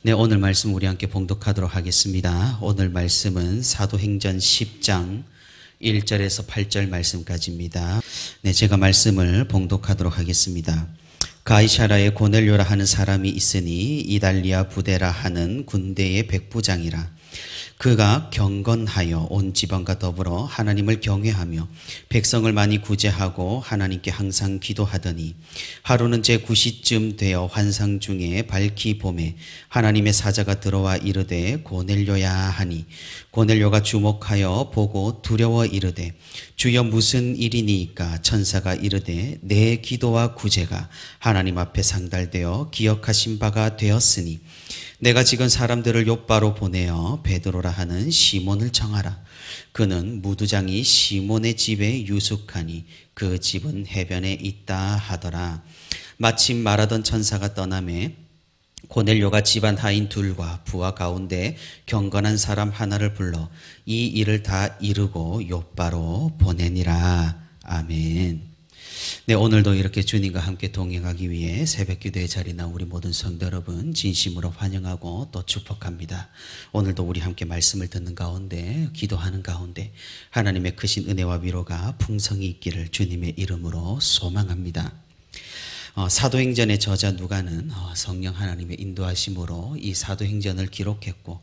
네, 오늘 말씀 우리 함께 봉독하도록 하겠습니다. 오늘 말씀은 사도행전 10장 1절에서 8절 말씀까지입니다. 네, 제가 말씀을 봉독하도록 하겠습니다. 가이사라에 고넬료라 하는 사람이 있으니 이달리아 부데라 하는 군대의 백부장이라. 그가 경건하여 온 지방과 더불어 하나님을 경외하며 백성을 많이 구제하고 하나님께 항상 기도하더니 하루는 제9시쯤 되어 환상 중에 밝히 봄에 하나님의 사자가 들어와 이르되 고넬료야 하니 고넬료가 주목하여 보고 두려워 이르되 주여 무슨 일이니까? 천사가 이르되 내 기도와 구제가 하나님 앞에 상달되어 기억하신 바가 되었으니 내가 지금 사람들을 욥바로 보내어 베드로라 하는 시몬을 청하라. 그는 무두장이 시몬의 집에 유숙하니 그 집은 해변에 있다 하더라. 마침 말하던 천사가 떠나매 고넬료가 집안 하인 둘과 부하 가운데 경건한 사람 하나를 불러 이 일을 다 이루고 욥바로 보내니라. 아멘. 네, 오늘도 이렇게 주님과 함께 동행하기 위해 새벽기도의 자리에 나온 우리 모든 성도 여러분 진심으로 환영하고 또 축복합니다. 오늘도 우리 함께 말씀을 듣는 가운데 기도하는 가운데 하나님의 크신 은혜와 위로가 풍성히 있기를 주님의 이름으로 소망합니다. 사도행전의 저자 누가는 성령 하나님의 인도하심으로 이 사도행전을 기록했고,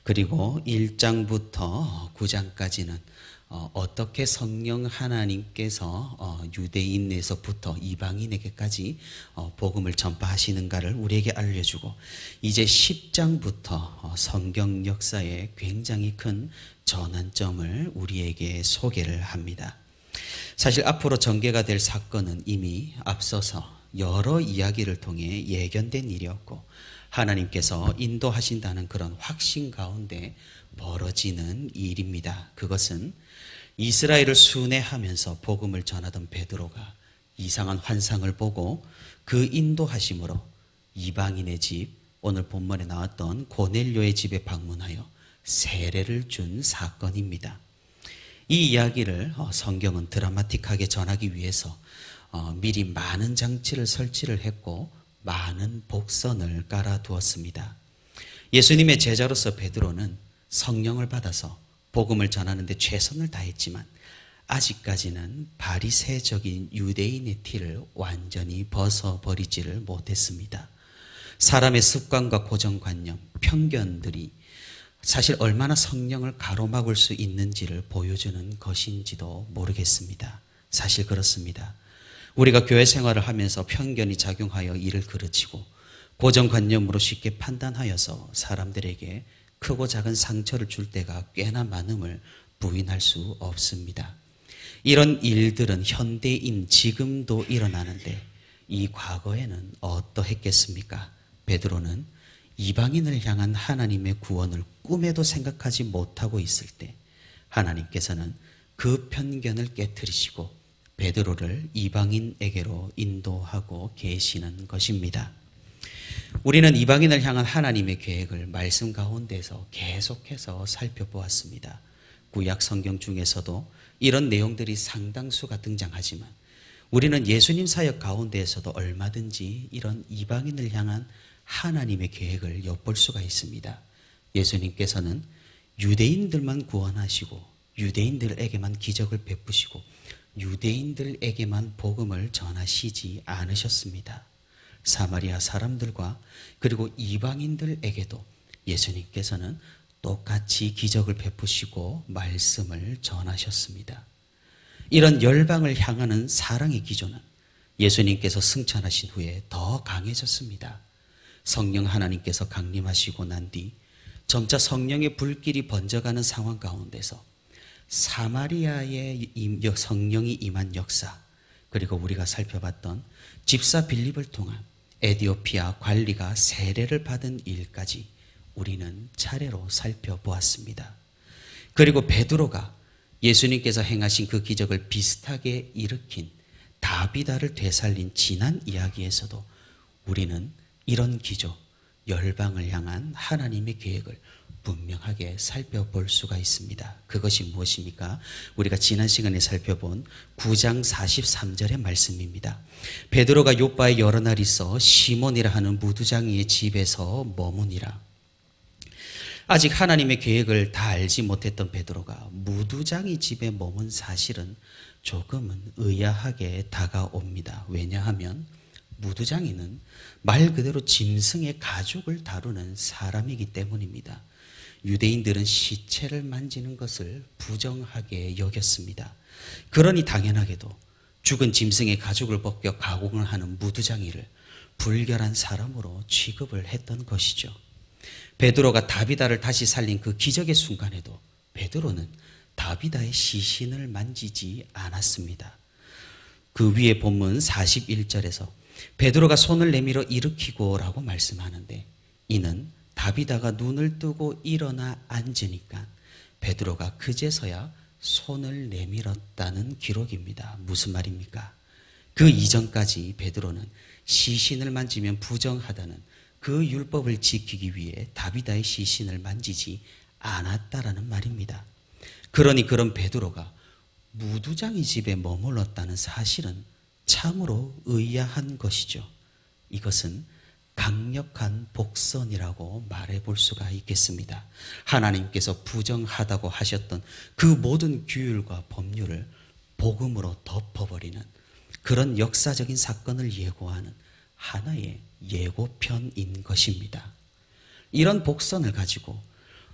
그리고 1장부터 9장까지는 어떻게 성령 하나님께서 유대인에서부터 이방인에게까지 복음을 전파하시는가를 우리에게 알려주고, 이제 10장부터 성경 역사에 굉장히 큰 전환점을 우리에게 소개를 합니다. 사실 앞으로 전개가 될 사건은 이미 앞서서 여러 이야기를 통해 예견된 일이었고, 하나님께서 인도하신다는 그런 확신 가운데 벌어지는 일입니다. 그것은 이스라엘을 순회하면서 복음을 전하던 베드로가 이상한 환상을 보고 그 인도하심으로 이방인의 집, 오늘 본문에 나왔던 고넬료의 집에 방문하여 세례를 준 사건입니다. 이 이야기를 성경은 드라마틱하게 전하기 위해서 미리 많은 장치를 설치를 했고 많은 복선을 깔아두었습니다. 예수님의 제자로서 베드로는 성령을 받아서 복음을 전하는데 최선을 다했지만 아직까지는 바리새적인 유대인의 티를 완전히 벗어버리지를 못했습니다. 사람의 습관과 고정관념, 편견들이 사실 얼마나 성령을 가로막을 수 있는지를 보여주는 것인지도 모르겠습니다. 사실 그렇습니다. 우리가 교회 생활을 하면서 편견이 작용하여 일을 그르치고 고정관념으로 쉽게 판단하여서 사람들에게 크고 작은 상처를 줄 때가 꽤나 많음을 부인할 수 없습니다. 이런 일들은 현대인 지금도 일어나는데 이 과거에는 어떠했겠습니까? 베드로는 이방인을 향한 하나님의 구원을 꿈에도 생각하지 못하고 있을 때 하나님께서는 그 편견을 깨트리시고 베드로를 이방인에게로 인도하고 계시는 것입니다. 우리는 이방인을 향한 하나님의 계획을 말씀 가운데서 계속해서 살펴보았습니다. 구약 성경 중에서도 이런 내용들이 상당수가 등장하지만 우리는 예수님 사역 가운데에서도 얼마든지 이런 이방인을 향한 하나님의 계획을 엿볼 수가 있습니다. 예수님께서는 유대인들만 구원하시고 유대인들에게만 기적을 베푸시고 유대인들에게만 복음을 전하시지 않으셨습니다. 사마리아 사람들과 그리고 이방인들에게도 예수님께서는 똑같이 기적을 베푸시고 말씀을 전하셨습니다. 이런 열방을 향하는 사랑의 기조는 예수님께서 승천하신 후에 더 강해졌습니다. 성령 하나님께서 강림하시고 난 뒤 점차 성령의 불길이 번져가는 상황 가운데서 사마리아에 성령이 임한 역사, 그리고 우리가 살펴봤던 집사 빌립을 통한 에디오피아 관리가 세례를 받은 일까지 우리는 차례로 살펴보았습니다. 그리고 베드로가 예수님께서 행하신 그 기적을 비슷하게 일으킨 다비다를 되살린 지난 이야기에서도 우리는 이런 기조, 열방을 향한 하나님의 계획을 분명하게 살펴볼 수가 있습니다. 그것이 무엇입니까? 우리가 지난 시간에 살펴본 9장 43절의 말씀입니다. 베드로가 요바에 여러 날 있어 시몬이라 하는 무두장이의 집에서 머무니라. 아직 하나님의 계획을 다 알지 못했던 베드로가 무두장이 집에 머문 사실은 조금은 의아하게 다가옵니다. 왜냐하면 무두장이는 말 그대로 짐승의 가죽을 다루는 사람이기 때문입니다. 유대인들은 시체를 만지는 것을 부정하게 여겼습니다. 그러니 당연하게도 죽은 짐승의 가죽을 벗겨 가공을 하는 무두장이를 불결한 사람으로 취급을 했던 것이죠. 베드로가 다비다를 다시 살린 그 기적의 순간에도 베드로는 다비다의 시신을 만지지 않았습니다. 그 위에 본문 41절에서 베드로가 손을 내밀어 일으키고 라고 말씀하는데, 이는 다비다가 눈을 뜨고 일어나 앉으니까 베드로가 그제서야 손을 내밀었다는 기록입니다. 무슨 말입니까? 그 이전까지 베드로는 시신을 만지면 부정하다는 그 율법을 지키기 위해 다비다의 시신을 만지지 않았다라는 말입니다. 그러니 그런 베드로가 무두장이 집에 머물렀다는 사실은 참으로 의아한 것이죠. 이것은 강력한 복선이라고 말해볼 수가 있겠습니다. 하나님께서 부정하다고 하셨던 그 모든 규율과 법률을 복음으로 덮어버리는 그런 역사적인 사건을 예고하는 하나의 예고편인 것입니다. 이런 복선을 가지고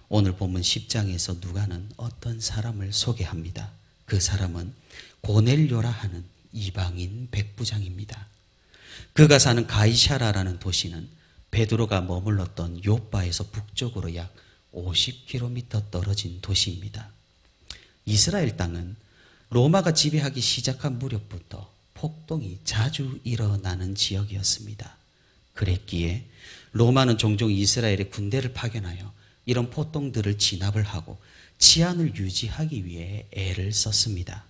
오늘 본문 10장에서 누가는 어떤 사람을 소개합니다. 그 사람은 고넬료라 하는 이방인 백부장입니다. 그가 사는 가이사라라는 도시는 베드로가 머물렀던 요바에서 북쪽으로 약 50km 떨어진 도시입니다. 이스라엘 땅은 로마가 지배하기 시작한 무렵부터 폭동이 자주 일어나는 지역이었습니다. 그랬기에 로마는 종종 이스라엘에 군대를 파견하여 이런 폭동들을 진압을 하고 치안을 유지하기 위해 애를 썼습니다.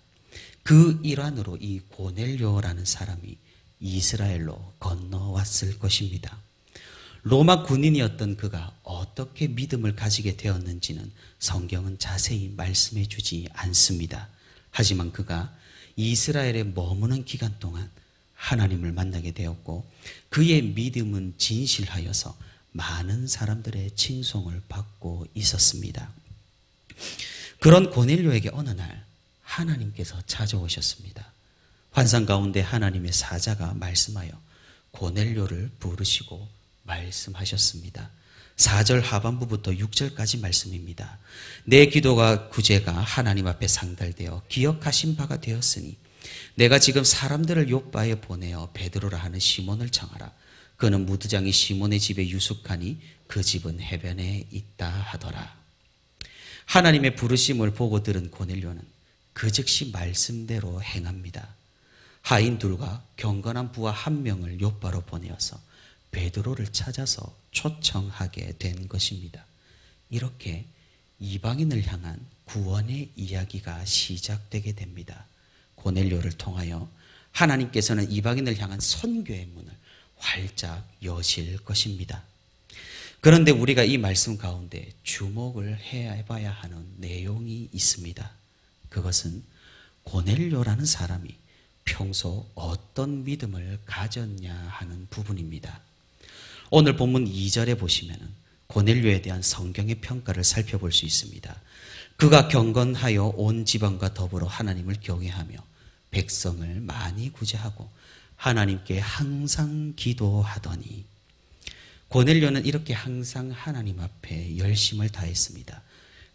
그 일환으로 이 고넬료라는 사람이 이스라엘로 건너왔을 것입니다. 로마 군인이었던 그가 어떻게 믿음을 가지게 되었는지는 성경은 자세히 말씀해 주지 않습니다. 하지만 그가 이스라엘에 머무는 기간 동안 하나님을 만나게 되었고 그의 믿음은 진실하여서 많은 사람들의 칭송을 받고 있었습니다. 그런 고넬료에게 어느 날 하나님께서 찾아오셨습니다. 환상 가운데 하나님의 사자가 말씀하여 고넬료를 부르시고 말씀하셨습니다. 4절 하반부부터 6절까지 말씀입니다. 내 기도가 구제가 하나님 앞에 상달되어 기억하신 바가 되었으니 내가 지금 사람들을 요바에 보내어 베드로라 하는 시몬을 청하라. 그는 무두장이 시몬의 집에 유숙하니 그 집은 해변에 있다 하더라. 하나님의 부르심을 보고 들은 고넬료는 그 즉시 말씀대로 행합니다. 하인 둘과 경건한 부하 한 명을 요바로 보내어서 베드로를 찾아서 초청하게 된 것입니다. 이렇게 이방인을 향한 구원의 이야기가 시작되게 됩니다. 고넬료를 통하여 하나님께서는 이방인을 향한 선교의 문을 활짝 여실 것입니다. 그런데 우리가 이 말씀 가운데 주목을 해봐야 하는 내용이 있습니다. 그것은 고넬료라는 사람이 평소 어떤 믿음을 가졌냐 하는 부분입니다. 오늘 본문 2절에 보시면 고넬료에 대한 성경의 평가를 살펴볼 수 있습니다. 그가 경건하여 온 지방과 더불어 하나님을 경외하며 백성을 많이 구제하고 하나님께 항상 기도하더니, 고넬료는 이렇게 항상 하나님 앞에 열심을 다했습니다.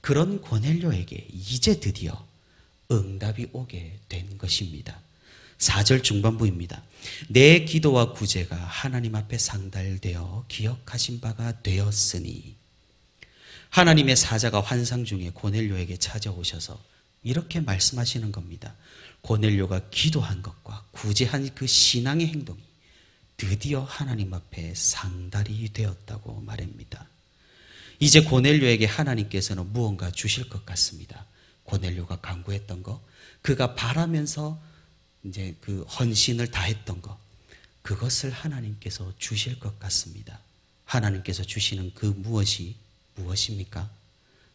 그런 고넬료에게 이제 드디어 응답이 오게 된 것입니다. 4절 중반부입니다. 내 기도와 구제가 하나님 앞에 상달되어 기억하신 바가 되었으니, 하나님의 사자가 환상 중에 고넬료에게 찾아오셔서 이렇게 말씀하시는 겁니다. 고넬료가 기도한 것과 구제한 그 신앙의 행동이 드디어 하나님 앞에 상달이 되었다고 말합니다. 이제 고넬료에게 하나님께서는 무언가 주실 것 같습니다. 고넬료가 간구했던 것, 그가 바라면서 이제 그 헌신을 다했던 것, 그것을 하나님께서 주실 것 같습니다. 하나님께서 주시는 그 무엇이 무엇입니까?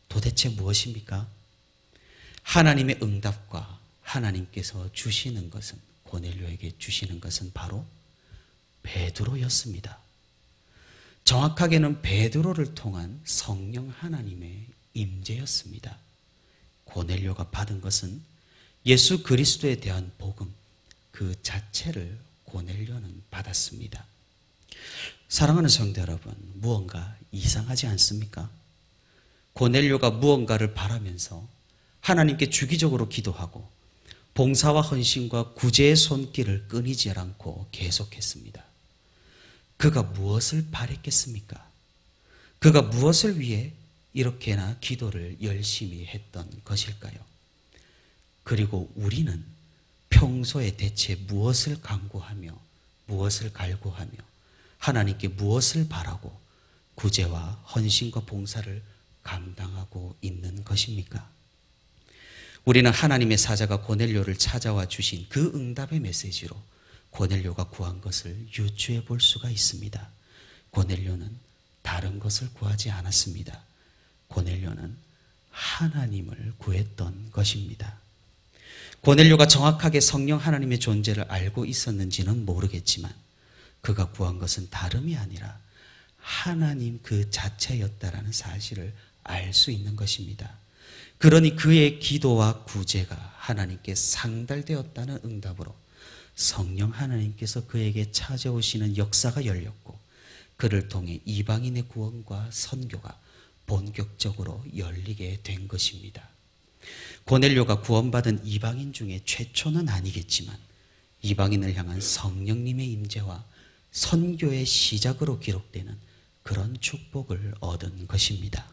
도대체 무엇입니까? 하나님의 응답과 하나님께서 주시는 것은, 고넬료에게 주시는 것은 바로 베드로였습니다. 정확하게는 베드로를 통한 성령 하나님의 임재였습니다. 고넬료가 받은 것은 예수 그리스도에 대한 복음 그 자체를 고넬료는 받았습니다. 사랑하는 성도 여러분, 무언가 이상하지 않습니까? 고넬료가 무언가를 바라면서 하나님께 주기적으로 기도하고 봉사와 헌신과 구제의 손길을 끊이지 않고 계속했습니다. 그가 무엇을 바랬겠습니까? 그가 무엇을 위해 이렇게나 기도를 열심히 했던 것일까요? 그리고 우리는 평소에 대체 무엇을 간구하며 무엇을 갈구하며 하나님께 무엇을 바라고 구제와 헌신과 봉사를 감당하고 있는 것입니까? 우리는 하나님의 사자가 고넬료를 찾아와 주신 그 응답의 메시지로 고넬료가 구한 것을 유추해 볼 수가 있습니다. 고넬료는 다른 것을 구하지 않았습니다. 고넬료는 하나님을 구했던 것입니다. 고넬료가 정확하게 성령 하나님의 존재를 알고 있었는지는 모르겠지만 그가 구한 것은 다름이 아니라 하나님 그 자체였다라는 사실을 알 수 있는 것입니다. 그러니 그의 기도와 구제가 하나님께 상달되었다는 응답으로 성령 하나님께서 그에게 찾아오시는 역사가 열렸고 그를 통해 이방인의 구원과 선교가 본격적으로 열리게 된 것입니다. 고넬료가 구원받은 이방인 중에 최초는 아니겠지만 이방인을 향한 성령님의 임재와 선교의 시작으로 기록되는 그런 축복을 얻은 것입니다.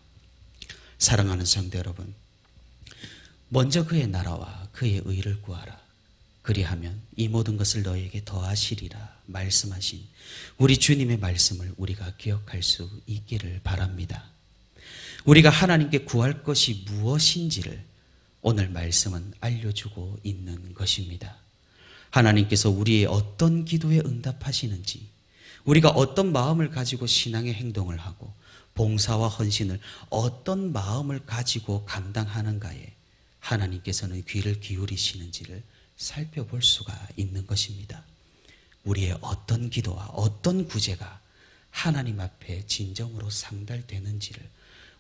사랑하는 성도 여러분, 먼저 그의 나라와 그의 의를 구하라. 그리하면 이 모든 것을 너희에게 더하시리라 말씀하신 우리 주님의 말씀을 우리가 기억할 수 있기를 바랍니다. 우리가 하나님께 구할 것이 무엇인지를 오늘 말씀은 알려주고 있는 것입니다. 하나님께서 우리의 어떤 기도에 응답하시는지, 우리가 어떤 마음을 가지고 신앙의 행동을 하고 봉사와 헌신을 어떤 마음을 가지고 감당하는가에 하나님께서는 귀를 기울이시는지를 살펴볼 수가 있는 것입니다. 우리의 어떤 기도와 어떤 구제가 하나님 앞에 진정으로 상달되는지를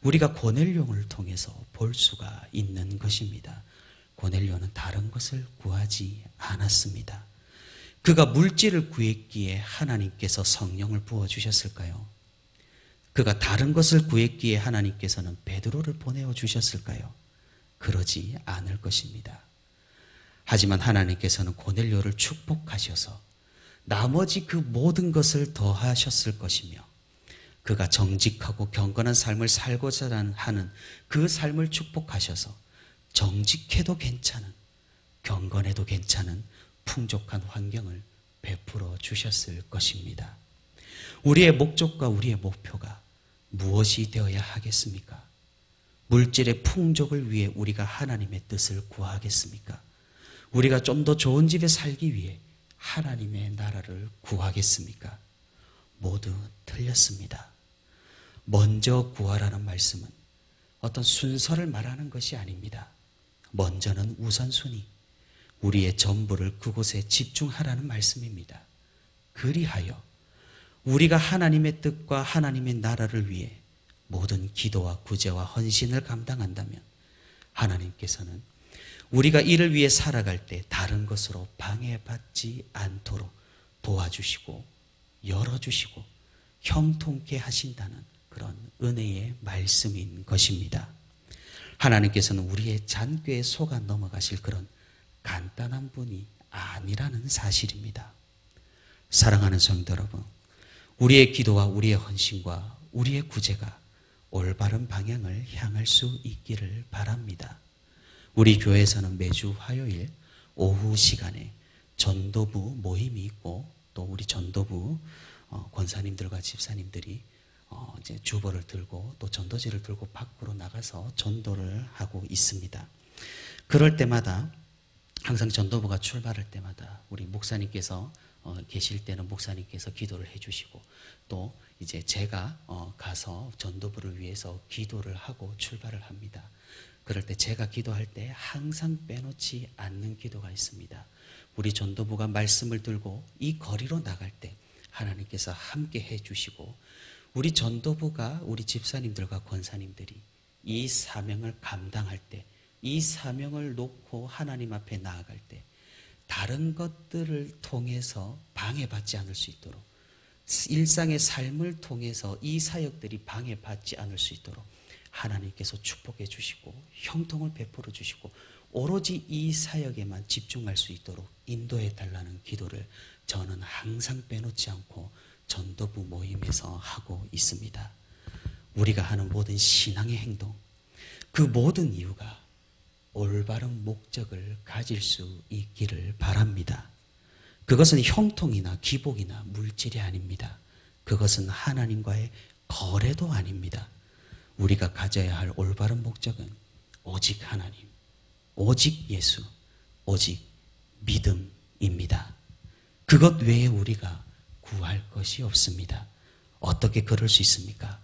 우리가 고넬료를 통해서 볼 수가 있는 것입니다. 고넬료는 다른 것을 구하지 않았습니다. 그가 물질을 구했기에 하나님께서 성령을 부어주셨을까요? 그가 다른 것을 구했기에 하나님께서는 베드로를 보내어 주셨을까요? 그러지 않을 것입니다. 하지만 하나님께서는 고넬료를 축복하셔서 나머지 그 모든 것을 더하셨을 것이며 그가 정직하고 경건한 삶을 살고자 하는 그 삶을 축복하셔서 정직해도 괜찮은, 경건해도 괜찮은 풍족한 환경을 베풀어 주셨을 것입니다. 우리의 목적과 우리의 목표가 무엇이 되어야 하겠습니까? 물질의 풍족을 위해 우리가 하나님의 뜻을 구하겠습니까? 우리가 좀 더 좋은 집에 살기 위해 하나님의 나라를 구하겠습니까? 모두 틀렸습니다. 먼저 구하라는 말씀은 어떤 순서를 말하는 것이 아닙니다. 먼저는 우선순위, 우리의 전부를 그곳에 집중하라는 말씀입니다. 그리하여 우리가 하나님의 뜻과 하나님의 나라를 위해 모든 기도와 구제와 헌신을 감당한다면 하나님께서는 우리가 이를 위해 살아갈 때 다른 것으로 방해받지 않도록 도와주시고 열어주시고 형통케 하신다는 그런 은혜의 말씀인 것입니다. 하나님께서는 우리의 잔꾀에 속아 넘어가실 그런 간단한 분이 아니라는 사실입니다. 사랑하는 성도 여러분, 우리의 기도와 우리의 헌신과 우리의 구제가 올바른 방향을 향할 수 있기를 바랍니다. 우리 교회에서는 매주 화요일 오후 시간에 전도부 모임이 있고 또 우리 전도부 권사님들과 집사님들이 이제 주보를 들고 또 전도지를 들고 밖으로 나가서 전도를 하고 있습니다. 그럴 때마다 항상 전도부가 출발할 때마다 우리 목사님께서 계실 때는 목사님께서 기도를 해주시고 또 이제 제가 가서 전도부를 위해서 기도를 하고 출발을 합니다. 그럴 때 제가 기도할 때 항상 빼놓지 않는 기도가 있습니다. 우리 전도부가 말씀을 들고 이 거리로 나갈 때 하나님께서 함께 해주시고 우리 전도부가 우리 집사님들과 권사님들이 이 사명을 감당할 때 이 사명을 놓고 하나님 앞에 나아갈 때 다른 것들을 통해서 방해받지 않을 수 있도록 일상의 삶을 통해서 이 사역들이 방해받지 않을 수 있도록 하나님께서 축복해 주시고 형통을 베풀어 주시고 오로지 이 사역에만 집중할 수 있도록 인도해 달라는 기도를 저는 항상 빼놓지 않고 전도부 모임에서 하고 있습니다. 우리가 하는 모든 신앙의 행동, 그 모든 이유가 올바른 목적을 가질 수 있기를 바랍니다. 그것은 형통이나 기복이나 물질이 아닙니다. 그것은 하나님과의 거래도 아닙니다. 우리가 가져야 할 올바른 목적은 오직 하나님, 오직 예수, 오직 믿음입니다. 그것 외에 우리가 구할 것이 없습니다. 어떻게 그럴 수 있습니까?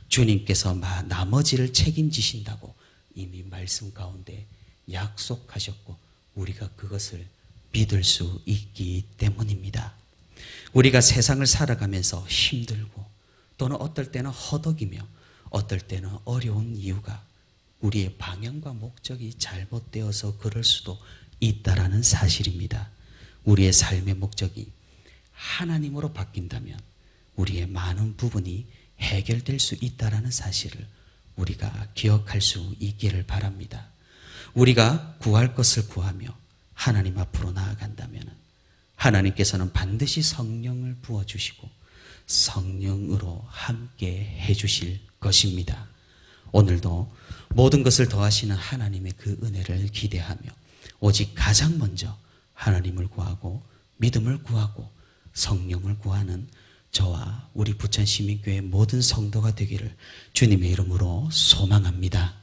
주님께서 나머지를 책임지신다고 이미 말씀 가운데 약속하셨고 우리가 그것을 믿을 수 있기 때문입니다. 우리가 세상을 살아가면서 힘들고 또는 어떨 때는 허덕이며 어떨 때는 어려운 이유가 우리의 방향과 목적이 잘못되어서 그럴 수도 있다라는 사실입니다. 우리의 삶의 목적이 하나님으로 바뀐다면 우리의 많은 부분이 해결될 수 있다라는 사실을 우리가 기억할 수 있기를 바랍니다. 우리가 구할 것을 구하며 하나님 앞으로 나아간다면 하나님께서는 반드시 성령을 부어주시고 성령으로 함께 해주실 것입니다. 오늘도 모든 것을 더하시는 하나님의 그 은혜를 기대하며 오직 가장 먼저 하나님을 구하고 믿음을 구하고 성령을 구하는 저와 우리 부천시민교회 모든 성도가 되기를 주님의 이름으로 소망합니다.